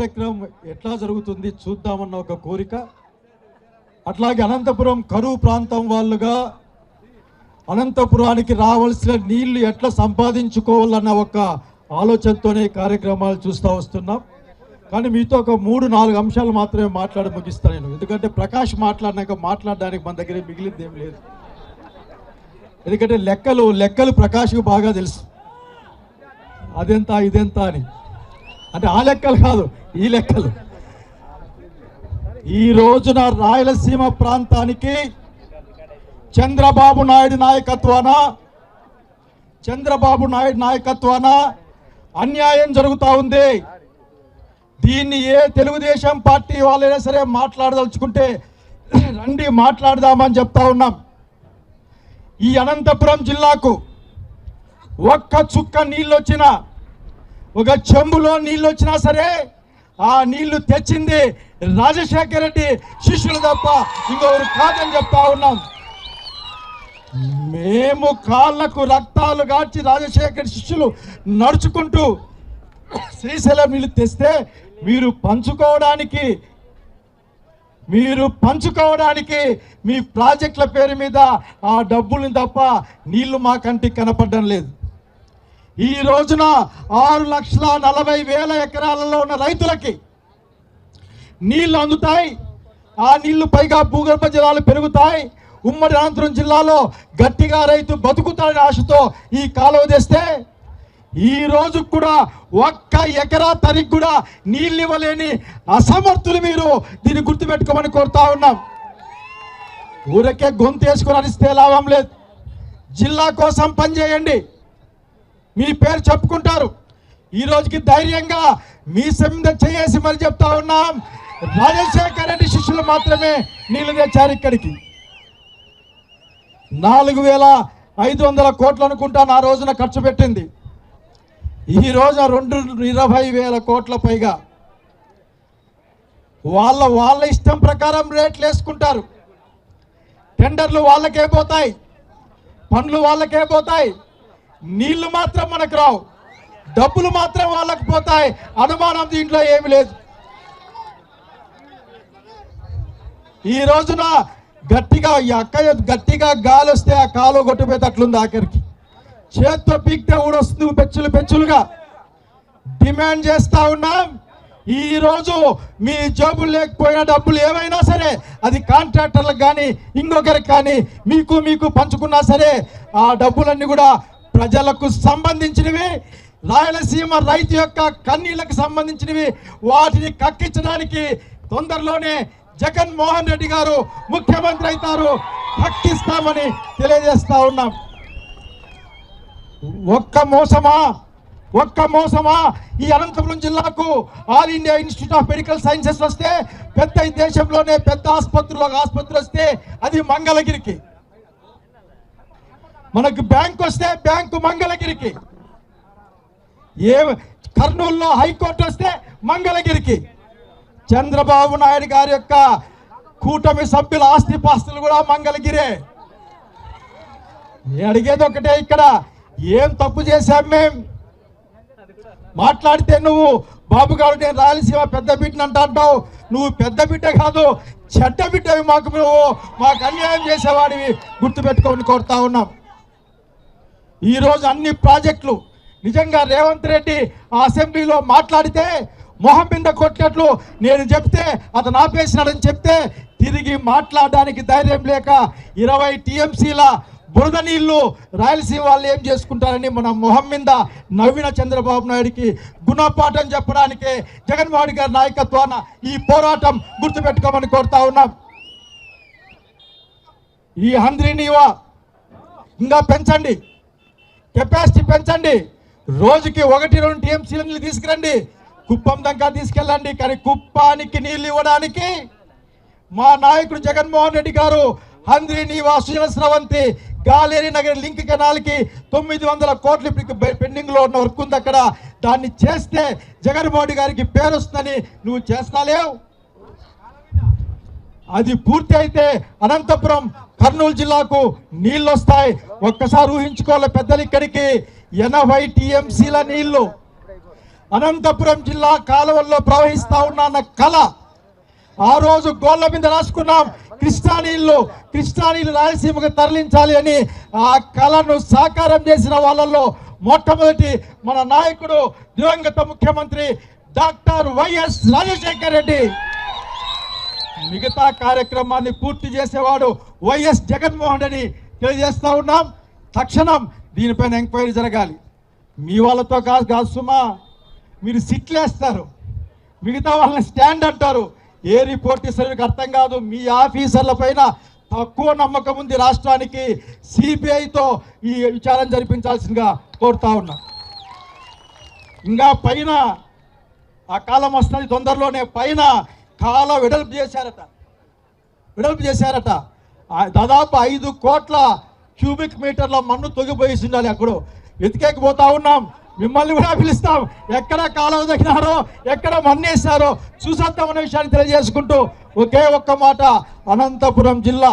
కార్యక్రమం ఎట్లా జరుగుతుంది చూద్దామన్న ఒక కోరిక. అట్లాగే అనంతపురం కరువు ప్రాంతం వాళ్ళుగా అనంతపురానికి రావాల్సిన నీళ్లు ఎట్లా సంపాదించుకోవాలన్న ఒక ఆలోచనతోనే కార్యక్రమాలు చూస్తూ వస్తున్నాం. కానీ మీతో ఒక 3-4 అంశాలు మాత్రమే మాట్లాడి ముగిస్తాను నేను. ఎందుకంటే ప్రకాష్ మాట్లాడినాక మాట్లాడడానికి మన దగ్గర మిగిలింది ఏం లేదు. ఎందుకంటే లెక్కలు ప్రకాష్కు బాగా తెలుసు, అదెంత ఇదెంత అని. అంటే ఆ లెక్కలు కాదు, ఈ లెక్కలు. ఈ రోజున రాయలసీమ ప్రాంతానికి చంద్రబాబు నాయుడు నాయకత్వాన అన్యాయం జరుగుతూ ఉంది. దీన్ని ఏ తెలుగుదేశం పార్టీ వాళ్ళైనా సరే మాట్లాడదలుచుకుంటే రండి మాట్లాడదామని చెప్తా ఉన్నాం. ఈ అనంతపురం జిల్లాకు ఒక్క చుక్క నీళ్ళు వచ్చినా, ఒక చెంబులో నీళ్ళు వచ్చినా సరే ఆ నీళ్లు తెచ్చింది రాజశేఖర రెడ్డి శిష్యులు తప్ప ఇంకొకరు కాదని చెప్తా ఉన్నాం. మేము కాళ్లకు రక్తాలు గార్చి రాజశేఖర శిష్యులు నడుచుకుంటూ శ్రీశైలం నీళ్ళు తెస్తే మీరు పంచుకోవడానికి మీ ప్రాజెక్టుల పేరు మీద ఆ డబ్బుల్ని తప్ప నీళ్లు మా కంటికి కనపడడం లేదు. ఈ రోజున 6,40,000 ఎకరాలలో ఉన్న రైతులకి నీళ్లు అందుతాయి. ఆ నీళ్లు పైగా భూగర్భ జలాలు పెరుగుతాయి. ఉమ్మడి అనంతపురం జిల్లాలో గట్టిగా రైతు బతుకుతాడని ఆశతో ఈ కాలువ తెస్తే ఈ రోజు కూడా ఒక్క ఎకరా తరికి కూడా నీళ్ళు ఇవ్వలేని అసమర్థులు మీరు. దీన్ని గుర్తుపెట్టుకోమని కోరుతా ఉన్నాం. ఊరకే గొంతేసుకొని అరిస్తే లాభం లేదు. జిల్లా కోసం పనిచేయండి. మీ పేరు చెప్పుకుంటారు. ఈ రోజుకి ధైర్యంగా మీ మీద చేసి మరి చెప్తా ఉన్నాం. రాజశేఖర రెడ్డి శిష్యులు మాత్రమే నీళ్లు తెచ్చారు. ఇక్కడికి 4,500 కోట్లు అనుకుంటాను ఆ రోజున ఖర్చు పెట్టింది. ఈ రోజున 20,000 కోట్ల పైగా వాళ్ళ ఇష్టం ప్రకారం రేట్లు వేసుకుంటారు. టెండర్లు వాళ్ళకే పోతాయి, పనులు వాళ్ళకే పోతాయి, నీళ్లు మాత్రం మనకు రావు, డబ్బులు మాత్రం వాళ్ళకు పోతాయి. అనుమానం దీంట్లో ఏమి లేదు. ఈ రోజున గట్టిగా గాలి వస్తే ఆ కాలు కొట్టుపోయేటట్లుంది. ఆఖరికి చేత్తో పీక్తే ఊడొస్తుంది పెచ్చులుగా. డిమాండ్ చేస్తా ఉన్నాం. ఈ రోజు మీ జేబులు లేకపోయినా డబ్బులు ఏమైనా సరే అది కాంట్రాక్టర్లకు కానీ ఇంకొకరికి కానీ మీకు పంచుకున్నా సరే ఆ డబ్బులన్నీ కూడా ప్రజలకు సంబంధించినవి, రాయలసీమ రైతు యొక్క కన్నీళ్లకు సంబంధించినవి. వాటిని కక్కించడానికి తొందరలోనే జగన్మోహన్ రెడ్డి గారు ముఖ్యమంత్రి అవుతారు. కక్కిస్తామని తెలియజేస్తా ఉన్నాం. ఒక్క మోసమా ఈ అనంతపురం జిల్లాకు all India institute of medical sciences వస్తే, పెద్ద ఈ దేశంలోనే పెద్ద ఆసుపత్రి వస్తే అది మంగళగిరికి. మనకు బ్యాంక్ వస్తే బ్యాంకు మంగళగిరికి. కర్నూలులో హైకోర్టు వస్తే మంగళగిరికి. చంద్రబాబు నాయుడు గారి యొక్క కూటమి సభ్యుల ఆస్తిపాస్తులు కూడా మంగళగిరే. నేను అడిగేది ఒకటే, ఇక్కడ ఏం తప్పు చేశాం మేం? మాట్లాడితే నువ్వు బాబు గారు నేను రాయలసీమ పెద్ద బిడ్డని అంటావు. నువ్వు పెద్ద బిడ్డ కాదు, చెడ్డ బిడ్డవి. మాకు అన్యాయం చేసేవాడివి గుర్తుపెట్టుకోమని కోరుతా ఉన్నాం. ఈరోజు అన్ని ప్రాజెక్టులు నిజంగా రేవంత్ రెడ్డి ఆ అసెంబ్లీలో మాట్లాడితే మొహం మీద కొట్టినట్లు నేను చెప్తే అతను ఆపేసినాడని చెప్తే తిరిగి మాట్లాడడానికి ధైర్యం లేక 20 టీఎంసీల బురద నీళ్లు రాయలసీమ వాళ్ళు ఏం చేసుకుంటారని మన మొహం మీద నవ్విన చంద్రబాబు నాయుడికి గుణపాఠం చెప్పడానికి జగన్మోహన్ గారి నాయకత్వాన ఈ పోరాటం గుర్తుపెట్టుకోమని కోరుతా ఉన్నాం. ఈ హంద్రీ నీవా ఇంకా పెంచండి, కెపాసిటీ పెంచండి. రోజుకి 1-2 టీఎంసీల నీళ్ళు తీసుకురండి, కుప్పం దాకా తీసుకెళ్ళండి. కానీ కుప్పానికి నీళ్ళు ఇవ్వడానికి మా నాయకుడు జగన్మోహన్ రెడ్డి గారు హంద్రీ నీవా, సుజల స్రవంతి, గాలేరి నగర్ లింక్ కెనాల్కి 900 కోట్లు పెండింగ్ లో ఉన్న వర్క్ ఉంది. అక్కడ దాన్ని చేస్తే జగన్మోహన్ గారికి పేరు వస్తుందని నువ్వు చేస్తాలేవు. అది పూర్తి అయితే అనంతపురం కర్నూలు జిల్లాకు నీళ్లు వస్తాయి. ఒక్కసారి ఊహించుకోవాలి పెద్దలు, ఇక్కడికి 80 టీఎంసీల నీళ్లు అనంతపురం జిల్లా కాలువల్లో ప్రవహిస్తా ఉన్న కళ ఆ రోజు గోళ్ల మీద రాసుకున్నాం, కృష్ణా నీళ్లు రాయలసీమకు తరలించాలి అని. ఆ కళను సాకారం చేసిన వాళ్ళల్లో మొట్టమొదటి మన నాయకుడు దివంగత ముఖ్యమంత్రి డాక్టర్ వైఎస్ రాజశేఖర రెడ్డి. మిగతా కార్యక్రమాన్ని పూర్తి చేసేవాడు వైఎస్ జగన్మోహన్ రెడ్డి తెలియజేస్తా ఉన్నాం. తక్షణం దీనిపైన ఎంక్వైరీ జరగాలి. మీ వాళ్ళతో కాదు సుమా, మీరు సిట్లేస్తారు, మిగతా వాళ్ళని స్టాండ్ అంటారు. ఏ రిపోర్ట్ ఇస్తారు మీకు అర్థం కాదు. మీ ఆఫీసర్ల పైన తక్కువ నమ్మకం ఉంది రాష్ట్రానికి. సిబిఐతో ఈ విచారణ జరిపించాల్సిందిగా కోరుతా ఉన్నా. ఇంకా పైన ఆ కాలం వస్తుంది తొందరలోనే, పైన కాల వెడల్పు చేశారట. దాదాపు 5 కోట్ల క్యూబిక్ మీటర్ల మన్ను తొగిపోయేసి ఉండాలి. అక్కడ వెతికేకపోతా ఉన్నాం. మిమ్మల్ని కూడా పిలుస్తాం, ఎక్కడ కాలువ తగినారో ఎక్కడ మన్నేశారో చూసేద్దామనే విషయాన్ని తెలియజేసుకుంటూ ఒకే ఒక్క మాట, అనంతపురం జిల్లా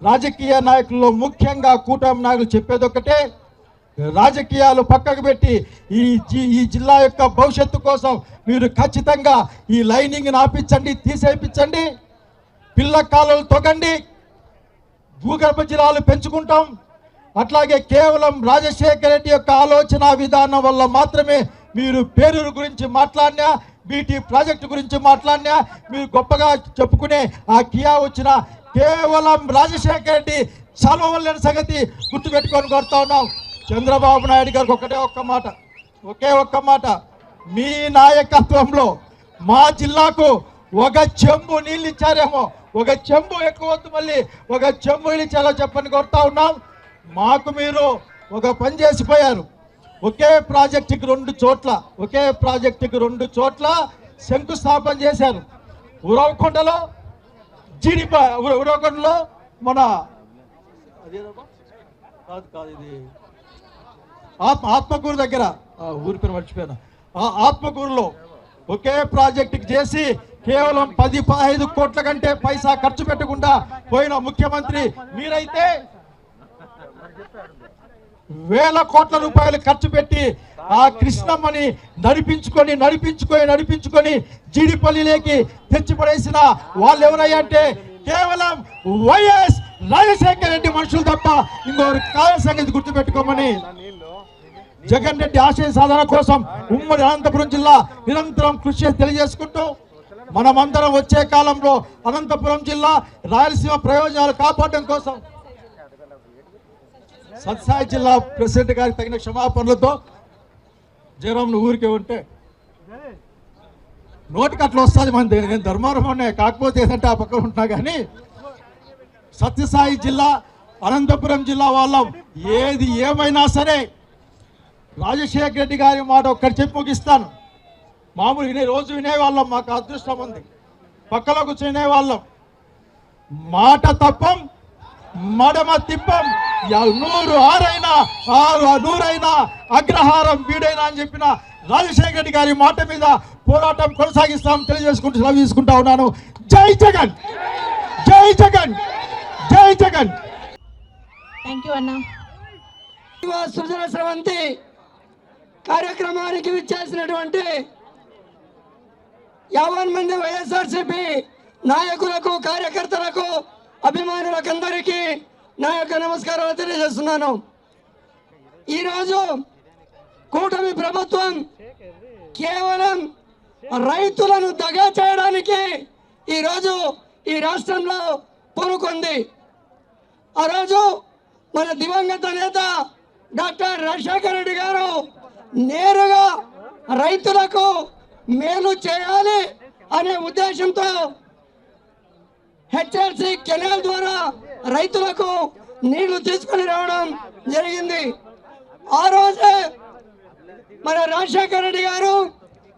రాజకీయ నాయకుల్లో ముఖ్యంగా కూటమి నాయకులు చెప్పేది ఒకటే, రాజకీయాలు పక్కకు పెట్టి ఈ జిల్లా యొక్క భవిష్యత్తు కోసం మీరు ఖచ్చితంగా ఈ లైనింగ్ని ఆపించండి, తీసేయించండి, పిల్ల కాలువలు తొగండి, భూగర్భ జలాలు పెంచుకుంటాం. అట్లాగే కేవలం రాజశేఖర రెడ్డి యొక్క ఆలోచన విధానం వల్ల మాత్రమే మీరు పేరూరు గురించి మాట్లాడినా, బీటీ ప్రాజెక్టు గురించి మాట్లాడినా, మీరు గొప్పగా చెప్పుకునే ఆ కియా వచ్చిన కేవలం రాజశేఖర రెడ్డి చలవలేని సంగతి గుర్తుపెట్టుకొని కోరుతా ఉన్నాం. చంద్రబాబు నాయుడు గారికి ఒకే ఒక్క మాట, మీ నాయకత్వంలో మా జిల్లాకు ఒక చెంబు నీళ్ళు ఇచ్చారేమో, ఒక చెంబు ఎక్కువ వద్దు, మళ్ళీ ఒక చెంబు నీళ్ళు ఇచ్చారో చెప్పని కోరుతా ఉన్నాం. మాకు మీరు ఒక పని చేసిపోయారు. ఒకే ప్రాజెక్టుకి 2 చోట్ల శంకుస్థాపన చేశారు. ఉరవకొండలో మన ఇది ఆత్మకూరు దగ్గర, ఊరి పేరు మర్చిపోయాను, ఆత్మకూరులో ఒకే ప్రాజెక్టుకి చేసి కేవలం 10-15 కోట్ల కంటే పైసా ఖర్చు పెట్టకుండా పోయిన ముఖ్యమంత్రి మీరైతే వేల కోట్ల రూపాయలు ఖర్చు పెట్టి ఆ కృష్ణమ్మని నడిపించుకొని జీడిపల్లిలోకి తెచ్చిపడేసిన వాళ్ళు ఎవరయ్యా అంటే కేవలం వైఎస్ రాజశేఖర రెడ్డి మనుషులు తప్ప ఇంకొకరు కాల సంగతి గుర్తుపెట్టుకోమని, జగన్ రెడ్డి ఆశయ సాధన కోసం ఉమ్మడి అనంతపురం జిల్లా నిరంతరం కృషి తెలియజేసుకుంటూ మనమందరం వచ్చే కాలంలో అనంతపురం జిల్లా రాయలసీమ ప్రయోజనాలు కాపాడడం కోసం సత్సాయి జిల్లా ప్రెసిడెంట్ గారికి తగిన క్షమాపణలతో, జయరామ్ ఊరికే ఉంటే నోటికి అట్లా వస్తుంది, మన నేను ధర్మారం ఉన్నాయి, కాకపోతే ఏంటంటే ఆ పక్కన ఉంటున్నా. కానీ సత్యసాయి జిల్లా అనంతపురం జిల్లా వాళ్ళం ఏది ఏమైనా సరే రాజశేఖర రెడ్డి గారి మాట ఒక్కటి చెప్పి ముగిస్తాను. మామూలు రోజు వినేవాళ్ళం, మాకు అదృష్టం ఉంది, పక్కలో కూర్చునే వాళ్ళం. మాట తప్పం, మడమ తిప్పం, 100 ఆరైనా 100 అగ్రహారం వీడైనా అని చెప్పిన రాజశేఖర రెడ్డి గారి మాట మీద పోరాటం కొనసాగిస్తాం తెలియజేసుకుంటూ సెలవు తీసుకుంటా ఉన్నాను. జై జగన్, జై జగన్, జై జగన్. థ్యాంక్ యూ అన్న. సృజన స్రవంతి కార్యక్రమానికి విచ్చేసినటువంటి 50 మంది వైఎస్ఆర్సీపీ నాయకులకు, కార్యకర్తలకు, అభిమానులకు అందరికీ నా యొక్క నమస్కారాలు తెలియజేస్తున్నాను. ఈరోజు కూటమి ప్రభుత్వం కేవలం రైతులను దగా చేయడానికి ఈరోజు ఈ రాష్ట్రంలో పూనుకుంది. ఆ రోజు మన దివంగత నేత డాక్టర్ రాజశేఖర రెడ్డి గారు నేరుగా రైతులకు మేలు చేయాలి అనే ఉద్దేశంతో హెచ్ఎల్సి కెనాల్ ద్వారా రైతులకు నీళ్లు తీసుకొని రావడం జరిగింది. ఆ రోజే మన రాజశేఖర రెడ్డి గారు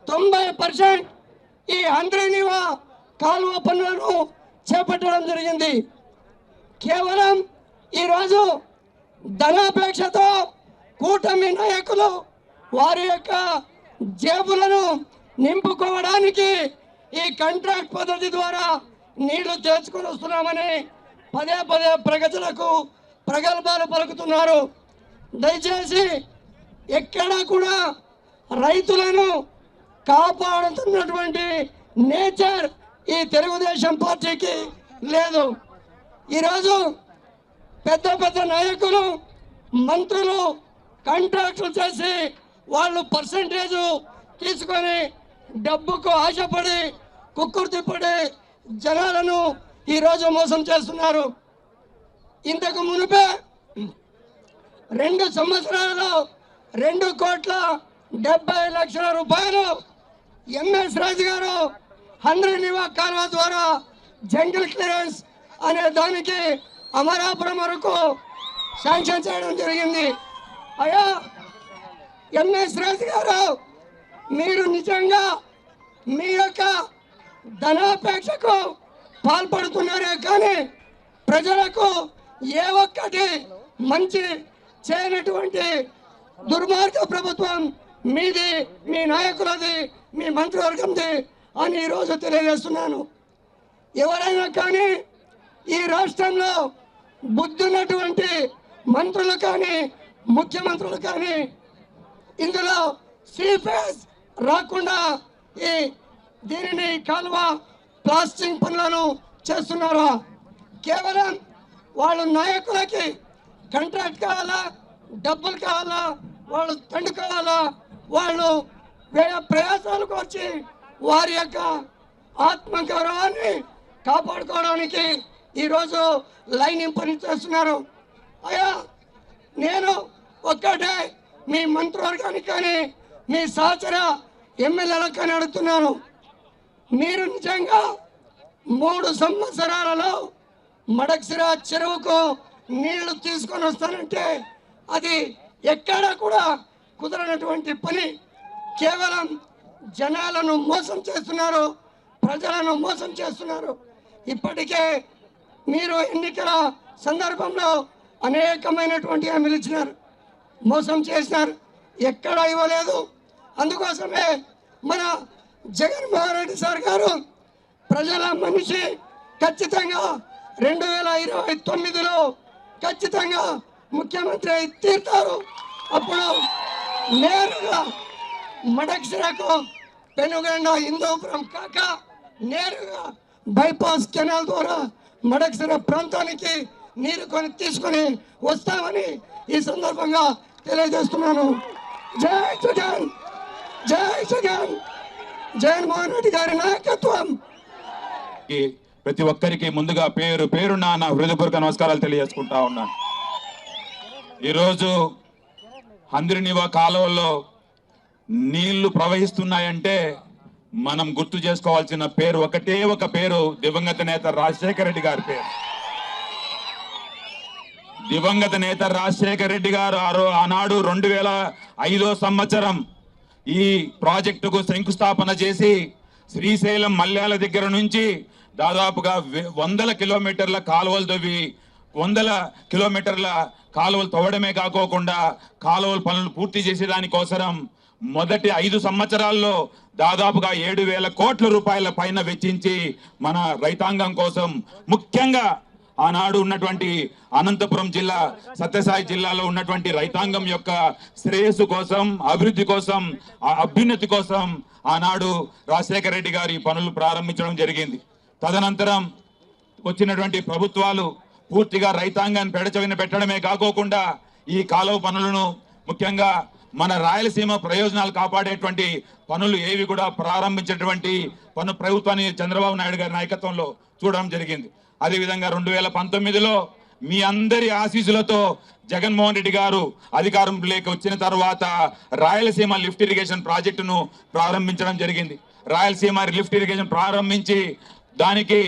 90% ఈ అంద్రేనివా కాలువ పనులను చేపట్టడం జరిగింది. కేవలం ఈరోజు ధనాపేక్షతో కూటమి నాయకులు వారి యొక్క జేబులను నింపుకోవడానికి ఈ కాంట్రాక్ట్ పద్ధతి ద్వారా నీళ్లు తెచ్చుకొని వస్తున్నామని పదే ప్రగతులకు ప్రగల్భాలు పలుకుతున్నారు. దయచేసి ఎక్కడా కూడా రైతులను కాపాడుతున్నటువంటి నేచర్ ఈ తెలుగుదేశం పార్టీకి లేదు. ఈరోజు పెద్ద పెద్ద నాయకులు మంత్రులు కాంట్రాక్టులు చేసి వాళ్ళు పర్సంటేజ్ తీసుకొని డబ్బుకు ఆశపడి కుక్కుర్తిపడి జనాలను ఈరోజు మోసం చేస్తున్నారు. ఇంతకు మునిపే 2 సంవత్సరాలలో 2,70,00,000 రూపాయలు ఎంఎస్ రాజు గారు 100 నివా కాలువ ద్వారా జంగిల్ క్లియరెన్స్ అనే దానికి అమరాపురం వరకు శాంక్షన్ చేయడం జరిగింది. అయ్యా ఎంఎస్ రాజు గారు, మీరు నిజంగా మీ యొక్క ధనాపేక్షకు పాల్పడుతున్నారే కానీ ప్రజలకు ఏ ఒక్కటి మంచి చేయనటువంటి దుర్మార్గ ప్రభుత్వం మీది, మీ నాయకులది, మీ మంత్రివర్గంది అని ఈరోజు తెలియజేస్తున్నాను. ఎవరైనా కానీ ఈ రాష్ట్రంలో బుద్ధున్నటువంటి మంత్రులు కానీ ముఖ్యమంత్రులు కానీ ఇందులో సీఫేస్ రాకుండా దీనిని కాలువ ప్లాస్టింగ్ పనులను చేస్తున్నారా? కేవలం వాళ్ళ నాయకులకి కాంట్రాక్ట్ కావాలా, డబ్బులు కావాలా, వాళ్ళు తండుకోవాలా, వాళ్ళు ప్రయాసాలకు వచ్చి వారి యొక్క ఆత్మగౌరవాన్ని కాపాడుకోవడానికి ఈరోజు లైనింగ్ పని చేస్తున్నారు. అయ్యా నేను ఒక్కటే మీ మంత్రివర్గానికి కానీ మీ సహచర ఎమ్మెల్యేలకు కానీ అడుగుతున్నాను, మీరు నిజంగా 3 సంవత్సరాలలో మడక్సిర చెరువుకు నీళ్లు తీసుకొని వస్తానంటే అది ఎక్కడా కూడా కుదరనటువంటి పని. కేవలం జనాలను మోసం చేస్తున్నారు, ప్రజలను మోసం చేస్తున్నారు. ఇప్పటికే మీరు ఎన్నికల సందర్భంలో అనేకమైనటువంటి హామీలు ఇచ్చినారు, మోసం చేసినారు, ఎక్కడా ఇవ్వలేదు. అందుకోసమే మన జగన్మోహన్ రెడ్డి సార్ గారు ప్రజల మనిషి, ఖచ్చితంగా 2029లో ఖచ్చితంగా ముఖ్యమంత్రి అయి తీరుతారు. అప్పుడు నేరుగా మడక్సిరకు పెనుగొండ హిందూపురం కాక నేరుగా బైపాస్ కెనాల్ ద్వారా మడక్సిర ప్రాంతానికి నీరు తీసుకొని వస్తామని ఈ సందర్భంగా తెలియజేస్తున్నాను. జై జగన్, జై జగన్, జగన్మోహన్ రెడ్డి గారి నాయకత్వం. ప్రతి ఒక్కరికి ముందుగా పేరు పేరున నా హృదయపూర్వక నమస్కారాలు తెలియజేసుకుంటా ఉన్నాను. ఈరోజు హంద్రినివా కాలువల్లో నీళ్లు ప్రవహిస్తున్నాయంటే మనం గుర్తు చేసుకోవాల్సిన పేరు ఒకటే ఒక పేరు, దివంగత నేత రాజశేఖర రెడ్డి గారి పేరు. దివంగత నేత రాజశేఖర రెడ్డి గారు ఆనాడు 2005 సంవత్సరం ఈ ప్రాజెక్టుకు శంకుస్థాపన చేసి శ్రీశైలం మల్యాల దగ్గర నుంచి దాదాపుగా 100 కిలోమీటర్ల కాలువలు తవ్వి 100 కిలోమీటర్ల కాలువలు తవ్వడమే కాకోకుండా కాలువల పనులు పూర్తి చేసేదానికోసం మొదటి 5 సంవత్సరాల్లో దాదాపుగా 7,000 కోట్ల రూపాయల పైన వెచ్చించి మన రైతాంగం కోసం, ముఖ్యంగా ఆనాడు ఉన్నటువంటి అనంతపురం జిల్లా, సత్యసాయి జిల్లాలో ఉన్నటువంటి రైతాంగం యొక్క శ్రేయస్సు కోసం, అభివృద్ధి కోసం, అభ్యున్నతి కోసం ఆనాడు రాజశేఖర రెడ్డి గారి పనులు ప్రారంభించడం జరిగింది. తదనంతరం వచ్చినటువంటి ప్రభుత్వాలు పూర్తిగా రైతాంగాన్ని పెడచెవిన పెట్టడమే కాకోకుండా ఈ కాలువ పనులను, ముఖ్యంగా మన రాయలసీమ ప్రయోజనాలు కాపాడేటువంటి పనులు ఏవి కూడా ప్రారంభించేటువంటి ప్రభుత్వాన్ని చంద్రబాబు నాయుడు గారి నాయకత్వంలో చూడడం జరిగింది. అదేవిధంగా 2019లో మీ అందరి ఆశీస్సులతో జగన్మోహన్ రెడ్డి గారు అధికారంలోకి వచ్చిన తర్వాత రాయలసీమ లిఫ్ట్ ఇరిగేషన్ ప్రాజెక్టును ప్రారంభించడం జరిగింది. రాయలసీమ లిఫ్ట్ ఇరిగేషన్ ప్రారంభించి దానికి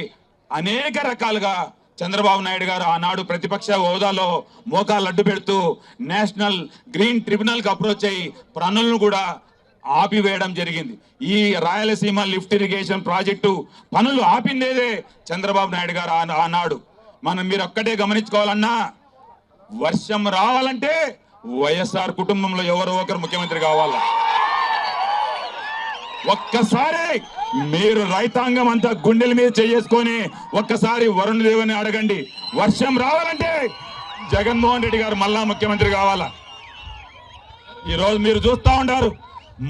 అనేక రకాలుగా చంద్రబాబు నాయుడు గారు ఆనాడు ప్రతిపక్ష హోదాలో మోకాలు అడ్డు పెడుతూ నేషనల్ గ్రీన్ ట్రిబ్యునల్కి అప్రోచ్ అయ్యి పనులను కూడా ఆపివేయడం జరిగింది. ఈ రాయలసీమ లిఫ్ట్ ఇరిగేషన్ ప్రాజెక్టు పనులు ఆపిందేదే చంద్రబాబు నాయుడు గారు ఆనాడు. మీరు ఒక్కటే గమనించుకోవాలన్నా, వర్షం రావాలంటే వైఎస్ఆర్ కుటుంబంలో ఎవరో ఒకరు ముఖ్యమంత్రి కావాలా. ఒక్కసారి మీరు రైతాంగం అంతా గుండెల మీద చేసుకొని ఒక్కసారి వరుణ్ దేవుని అడగండి, వర్షం రావాలంటే జగన్మోహన్ రెడ్డి గారు మళ్ళా ముఖ్యమంత్రి కావాలా. ఈరోజు మీరు చూస్తూ ఉంటారు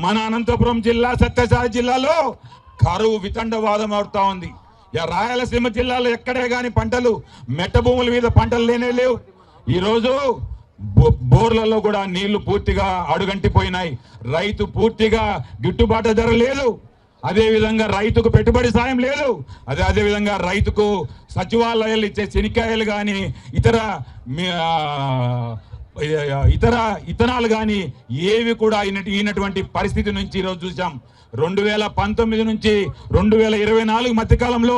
మన అనంతపురం జిల్లా సత్యసాయి జిల్లాలో కరువు వితండవాదం అవుతా ఉంది. రాయలసీమ జిల్లాలో ఎక్కడే గాని పంటలు మెట్ట భూముల మీద పంటలు లేనే లేవు. ఈరోజు బోర్లలో కూడా నీళ్లు పూర్తిగా అడుగంటిపోయినాయి. రైతు పూర్తిగా గిట్టుబాటు ధర లేదు. అదేవిధంగా రైతుకు పెట్టుబడి సాయం లేదు. అదేవిధంగా రైతుకు సచివాలయాలు ఇచ్చే శనికాయలు కానీ ఇతర ఇతనాలు కానీ ఏవి కూడా అయినటువంటి పరిస్థితి నుంచి ఈరోజు చూసాం. 2019 నుంచి 2024 మధ్యకాలంలో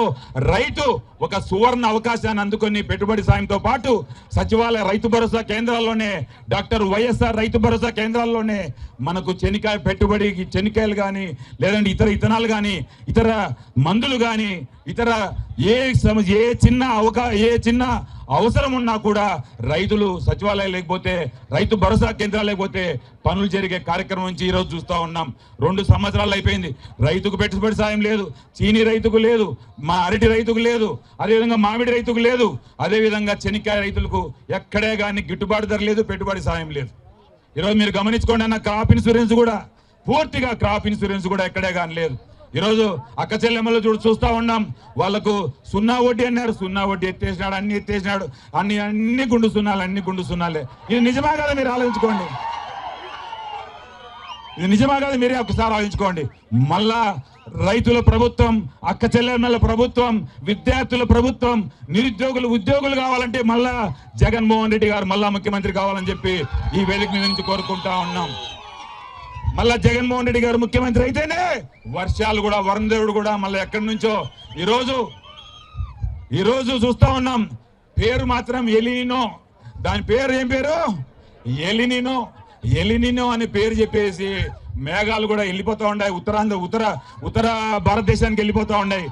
రైతు ఒక సువర్ణ అవకాశాన్ని అందుకొని పెట్టుబడి సాయంతో పాటు సచివాలయ రైతు భరోసా కేంద్రాల్లోనే డాక్టర్ వైఎస్ఆర్ రైతు భరోసా కేంద్రాల్లోనే మనకు చెనికాయలు కానీ లేదంటే ఇతర ఇతనాలు కానీ ఇతర మందులు కానీ ఇతర ఏ చిన్న అవసరం ఉన్నా కూడా రైతులు సచివాలయం లేకపోతే రైతు భరోసా కేంద్రాలు లేకపోతే పనులు జరిగే కార్యక్రమం నుంచి ఈరోజు చూస్తూ ఉన్నాం. 2 సంవత్సరాలు అయిపోయింది. రైతుకు పెట్టుబడి సాయం లేదు, చీనీ రైతుకు లేదు, మా అరటి రైతుకు లేదు, అదేవిధంగా మామిడి రైతుకు లేదు, అదేవిధంగా చెనిక్కాయ రైతులకు ఎక్కడే కానీ గిట్టుబాటు ధర లేదు, పెట్టుబడి సాయం లేదు. ఈరోజు మీరు గమనించుకోండి అన్న, క్రాప్ ఇన్సూరెన్స్ కూడా పూర్తిగా ఎక్కడే కానీ లేదు. ఈరోజు అక్క చెల్లెమ్మలు చూస్తా ఉన్నాం. వాళ్ళకు 0 వడ్డీ అన్నారు, 0 వడ్డీ ఎత్తేసినాడు, అన్ని ఎత్తేసినాడు, అన్ని గుండు సున్నాలే. ఇది నిజమా కదా? మీరు ఆలోచించుకోండి. ఇది నిజమా కదా? మీరే ఒకసారి ఆలోచించుకోండి. మళ్ళా రైతుల ప్రభుత్వం, అక్క చెల్లెమ్మల ప్రభుత్వం, విద్యార్థుల ప్రభుత్వం, నిరుద్యోగులు ఉద్యోగులు కావాలంటే మళ్ళా జగన్మోహన్ రెడ్డి గారు మళ్ళా ముఖ్యమంత్రి కావాలని చెప్పి ఈ వేదిక మీద నుంచి కోరుకుంటా ఉన్నాం. మళ్ళా జగన్మోహన్ రెడ్డి గారు ముఖ్యమంత్రి అయితేనే వర్షాలు కూడా, వరుణదేవుడు కూడా మళ్ళీ ఎక్కడి నుంచో ఈరోజు చూస్తా ఉన్నాం. పేరు మాత్రం ఎలినినో. దాని పేరు ఏం పేరు? ఎలినినో అని పేరు చెప్పేసి మేఘాలు కూడా వెళ్ళిపోతా ఉన్నాయి. ఉత్తర భారతదేశానికి వెళ్ళిపోతా ఉన్నాయి.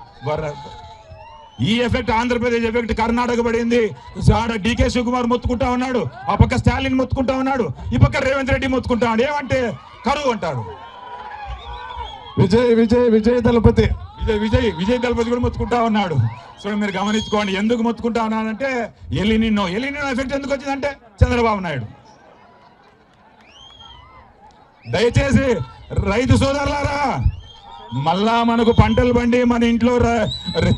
ఈ ఎఫెక్ట్ ఆంధ్రప్రదేశ్ ఎఫెక్ట్ కర్ణాటక పడింది. డికే శివకుమార్ మొత్తుకుంటా ఉన్నాడు, ఆ పక్క స్టాలిన్ మొత్తుకుంటా ఉన్నాడు, ఈ పక్క రేవంత్ రెడ్డి మొత్తుకుంటా ఉన్నాడు. ఏమంటే కరువు అంటాడు. విజయ్ దళపతి కూడా మొత్తుకుంటా ఉన్నాడు. సో మీరు గమనించుకోండి. ఎందుకు మొత్తుకుంటా ఉన్నానంటే ఎలినినో ఎఫెక్ట్ ఎందుకు వచ్చిందంటే చంద్రబాబు నాయుడు. దయచేసి రైతు సోదరులారా, మళ్ళా మనకు పంటలు పండి మన ఇంట్లో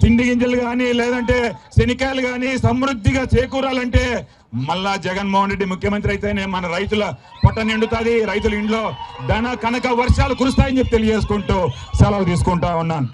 తిండి గింజలు కానీ లేదంటే శనికాయలు కానీ సమృద్ధిగా చేకూరాలంటే మళ్ళా జగన్మోహన్ రెడ్డి ముఖ్యమంత్రి అయితేనే మన రైతుల పొట్ట నిండుతుంది, రైతుల ఇంట్లో ధన కనక వర్షాలు కురుస్తాయని చెప్పి తెలియజేసుకుంటూ సెలవు తీసుకుంటా ఉన్నాను.